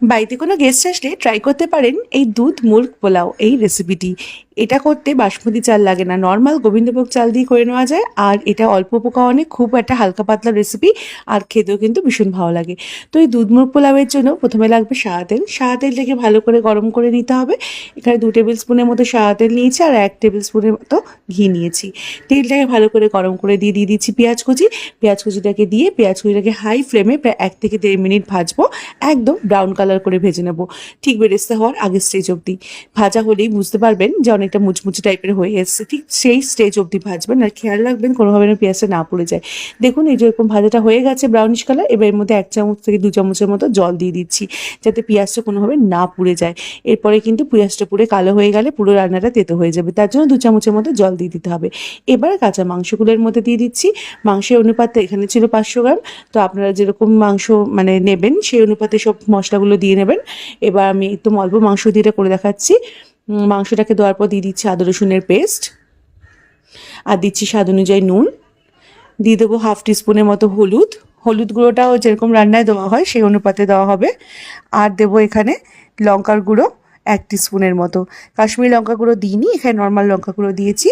বাড়িতে কোনো গেস্ট আসলে ট্রাই করতে পারেন এই দুধ মুল্ক পোলাও এই রেসিপিটি। এটা করতে বাসমতি চাল লাগে না, নর্মাল গোবিন্দভোগ চাল দিয়ে করে নেওয়া যায়। আর এটা অল্প উপকরণে খুব একটা হালকা পাতলা রেসিপি, আর খেতেও কিন্তু ভীষণ ভালো লাগে। তো এই দুধ মুল্ক পোলাওয়ের জন্য প্রথমে লাগবে সাদা তেল। সাদা তেলটাকে ভালো করে গরম করে নিতে হবে। এখানে 2 টেবিল স্পুনের মতো সাদা তেল নিয়েছি আর 1 টেবিল স্পুনের মতো ঘি নিয়েছি। তেলটাকে ভালো করে গরম করে দিয়ে দিচ্ছি পেঁয়াজ কুচি। পেঁয়াজ কুচিটাকে দিয়ে পেঁয়াজ কুচিটাকে হাই ফ্লেমে প্রায় 1 থেকে 1.5 মিনিট ভাজবো। একদম ব্রাউন কালার করে ভেজে নেব, ঠিক বেরেস্তা হওয়ার আগের স্টেজ অবধি। ভাজা হলেই বুঝতে পারবেন যে অনেকটা মুচমুচে টাইপের হয়ে এসছে, ঠিক সেই স্টেজ অবধি ভাজবেন। আর খেয়াল রাখবেন কোনোভাবে না পেঁয়াজটা না পড়ে যায়। দেখুন এই যেরকম ভাজাটা হয়ে গেছে ব্রাউনিশ কালার, এবার এর মধ্যে 1 চামচ থেকে 2 চামচের মতো জল দিয়ে দিচ্ছি, যাতে পেঁয়াজটা কোনোভাবে না পুড়ে যায়। এরপরে কিন্তু পেঁয়াজটা পুড়ে কালো হয়ে গেলে পুরো রান্নাটা তেতো হয়ে যাবে, তার জন্য 2 চামচের মতো জল দিয়ে দিতে হবে। এবার কাঁচা মাংসগুলোর মধ্যে দিয়ে দিচ্ছি। মাংসের অনুপাতে এখানে ছিল 500 গ্রাম, তো আপনারা যেরকম মাংস মানে নেবেন সেই অনুপাতে সব মশলাগুলো দিয়ে নেবেন। এবার আমি একদম অল্প মাংস দিয়ে এটা করে দেখাচ্ছি। মাংসটাকে দেওয়ার পর দিয়ে দিচ্ছি আদা রসুনের পেস্ট, আর দিচ্ছি স্বাদ অনুযায়ী নুন, দিয়ে দেবো 1/2 টিস্পুনের মতো হলুদ। হলুদ গুঁড়োটাও যেরকম রান্নায় দেওয়া হয় সেই অনুপাতে দেওয়া হবে। আর দেবো এখানে লঙ্কার গুঁড়ো 1 টিস্পুনের মতো। কাশ্মীরি লঙ্কা গুঁড়ো দিইনি, এখানে নর্মাল লঙ্কা গুঁড়ো দিয়েছি।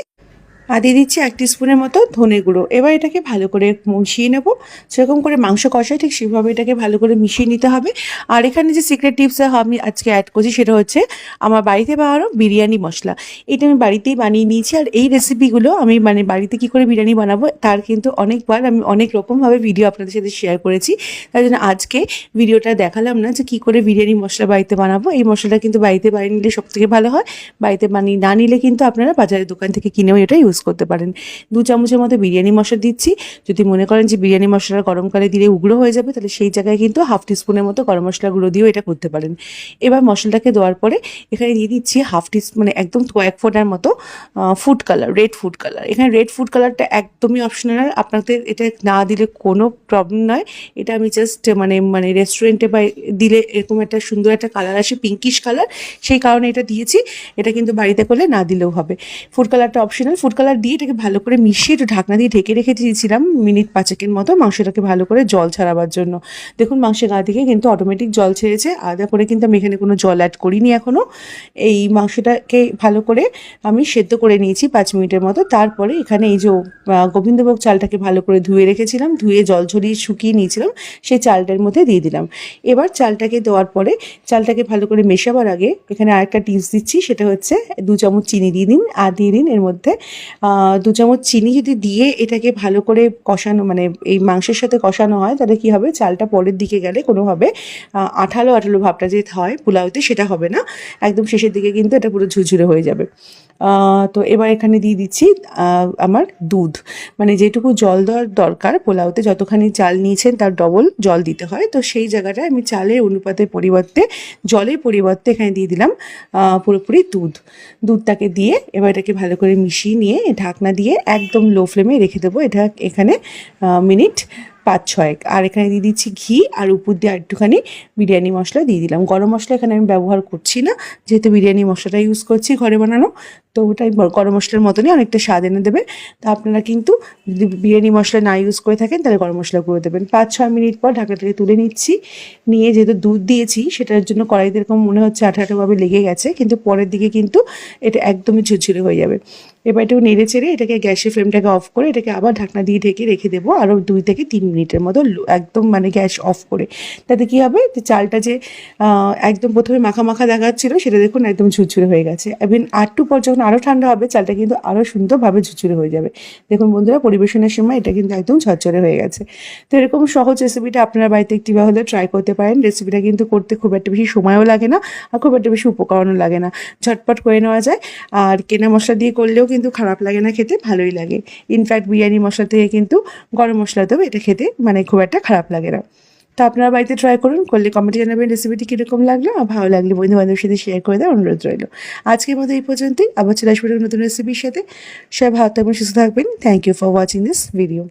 আর দিয়ে দিচ্ছি 1 টিস্পুনের মতো ধনে গুঁড়ো। এবার এটাকে ভালো করে মিশিয়ে নেব। সেরকম করে মাংস কষায় ঠিক সেভাবে এটাকে ভালো করে মিশিয়ে নিতে হবে। আর এখানে যে সিক্রেট টিপস আমি আজকে অ্যাড করছি সেটা হচ্ছে আমার বাড়িতে বানানো বিরিয়ানি মশলা। এটা আমি বাড়িতেই বানিয়ে নিয়েছি। আর এই রেসিপিগুলো আমি মানে বাড়িতে কী করে বিরিয়ানি বানাবো তার কিন্তু অনেকবার আমি অনেক রকমভাবে ভিডিও আপনাদের সাথে শেয়ার করেছি। তাই জন্য আজকে ভিডিওটা দেখালাম না যে কী করে বিরিয়ানি মশলা বাড়িতে বানাবো। এই মশলাটা কিন্তু বাড়িতে বানিয়ে নিলে সবথেকে ভালো হয়। বাড়িতে বানিয়ে না নিলে কিন্তু আপনারা বাজারের দোকান থেকে কিনেও এটা ইউজ করতে পারেন। 2 চামচের মতো বিরিয়ানি মশলা দিচ্ছি। যদি মনে করেন যে বিরিয়ানি মশলাটা গরমকালে দিলে উগড়ো হয়ে যাবে, তাহলে সেই জায়গায় কিন্তু 1/2 টিস্পুনের মতো গরম মশলা গুঁড়ো দিয়েও এটা করতে পারেন। এবার মশলাটাকে দেওয়ার পরে এখানে দিয়ে দিচ্ছি 1/2 টিস্পুন মানে একদম কয়েক ফোঁটার মতো food colour, red food colour. এখানে রেড ফুড কালারটা একদমই অপশনাল, আপনাদের এটা না দিলে কোনো প্রবলেম নয়। এটা আমি জাস্ট মানে রেস্টুরেন্টে বা দিলে এরকম একটা সুন্দর একটা কালার আসে, পিঙ্কিশ কালার, সেই কারণে এটা দিয়েছি। এটা কিন্তু বাড়িতে করলে না দিলেও হবে। ফুড কালারটা অপশনাল। ফুড কালার দিয়ে এটাকে ভালো করে মিশিয়ে একটু ঢাকনা দিয়ে ঢেকে রেখে দিয়েছিলাম মিনিট 5 মতো মাংসটাকে ভালো করে জল ছাড়াবার জন্য। দেখুন মাংসের গা থেকে কিন্তু অটোমেটিক জল ছেড়েছে, আলাদা করে কিন্তু আমি এখানে কোনো জল অ্যাড করিনি এখনও। এই মাংসটাকে ভালো করে আমি সেদ্ধ করে নিয়েছি 5 মিনিটের মতো। তারপরে এখানে এই যে গোবিন্দভোগ চালটাকে ভালো করে ধুয়ে রেখেছিলাম, ধুয়ে জল ঝরিয়ে শুকিয়ে নিয়েছিলাম, সেই চালটার মধ্যে দিয়ে দিলাম। এবার চালটাকে দেওয়ার পরে চালটাকে ভালো করে মেশাবার আগে এখানে আরেকটা টিপস দিচ্ছি, সেটা হচ্ছে 2 চামচ চিনি দিয়ে দিন। আর দিয়ে দিন এর মধ্যে 2 চামচ চিনি যদি দিয়ে এটাকে ভালো করে কষানো মানে এই মাংসের সাথে কষানো হয়, তাহলে কী হবে, চালটা পরের দিকে গেলে কোনোভাবে আঠালো আঠালো ভাবটা যে হয় পোলাওতে সেটা হবে না। একদম শেষের দিকে কিন্তু এটা পুরো ঝুরঝুরে হয়ে যাবে। তো এবার এখানে দিয়ে দিচ্ছি আমার দুধ, মানে যেটুকু জল দেওয়ার দরকার পোলাওতে, যতখানি চাল নিয়েছেন তার ডবল জল দিতে হয়। তো সেই জায়গাটায় আমি চালের অনুপাতের পরিবর্তে জলের পরিবর্তে এখানে দিয়ে দিলাম পুরোপুরি দুধটাকে দিয়ে এবার এটাকে ভালো করে মিশিয়ে নিয়ে ঢাকনা দিয়ে একদম লো ফ্লেমে রেখে দেবো। এটা এখানে মিনিট 5-6। আর এখানে দিয়ে দিচ্ছি ঘি, আর উপর দিয়ে একটুখানি বিরিয়ানি মশলা দিয়ে দিলাম। গরম মশলা এখানে আমি ব্যবহার করছি না, যেহেতু বিরিয়ানি মশলাটা ইউজ করছি ঘরে বানানো, তো ওটাই গরম মশলার মতনই অনেকটা স্বাদ এনে দেবে। তা আপনারা কিন্তু যদি বিরিয়ানি মশলা না ইউজ করে থাকেন তাহলে গরম মশলা করে দেবেন। 5-6 মিনিট পর ঢাকাটাকে তুলে নিচ্ছি, নিয়ে যেহেতু দুধ দিয়েছি সেটার জন্য কড়াইতে এরকম মনে হচ্ছে আঠা আঠাভাবে লেগে গেছে, কিন্তু পরের দিকে কিন্তু এটা একদমই ঝুরঝুরে হয়ে যাবে। এবার একটু নেড়ে চেড়ে এটাকে গ্যাসের ফ্লেমটাকে অফ করে এটাকে আবার ঢাকনা দিয়ে ঢেকে রেখে দেবো আরও 2 থেকে 3 মিনিটের মতো, একদম মানে গ্যাস অফ করে। তাতে কী হবে, চালটা যে একদম প্রথমে মাখা মাখা দেখাচ্ছিলো সেটা দেখুন একদম ঝুরঝুরে হয়ে গেছে। এবং আরটু পর যখন আরও ঠান্ডা হবে চালটা কিন্তু আরও সুন্দরভাবে ঝুরঝুরে হয়ে যাবে। দেখুন বন্ধুরা, পরিবেশনের সময় এটা কিন্তু একদম ঝরঝরে হয়ে গেছে। তো এরকম সহজ রেসিপিটা আপনারা বাড়িতে একটি বা হলে ট্রাই করতে পারেন। রেসিপিটা কিন্তু করতে খুব একটা বেশি সময়ও লাগে না, আর খুব একটা বেশি উপকরণও লাগে না, ঝটপট করে নেওয়া যায়। আর কেনা মশলা দিয়ে করলেও কিন্তু খারাপ লাগে না, খেতে ভালোই লাগে। ইনফ্যাক্ট বিরিয়ানি মশলা থেকে কিন্তু গরম মশলাতেও এটা খেতে মানে খুব একটা খারাপ লাগে না। তো আপনারা বাড়িতে ট্রাই করুন, করলে কমেন্টে জানাবেন রেসিপিটি কীরকম লাগলো, আর ভালো লাগলে বন্ধু বান্ধবের সাথে শেয়ার করে দেওয়ার অনুরোধ রইল। আজকের মতো এই পর্যন্তই, আবার চলে আসবো নতুন রেসিপির সাথে। সবাই ভালো থাকবেন, সুস্থ থাকবেন। Thank you for watching this video.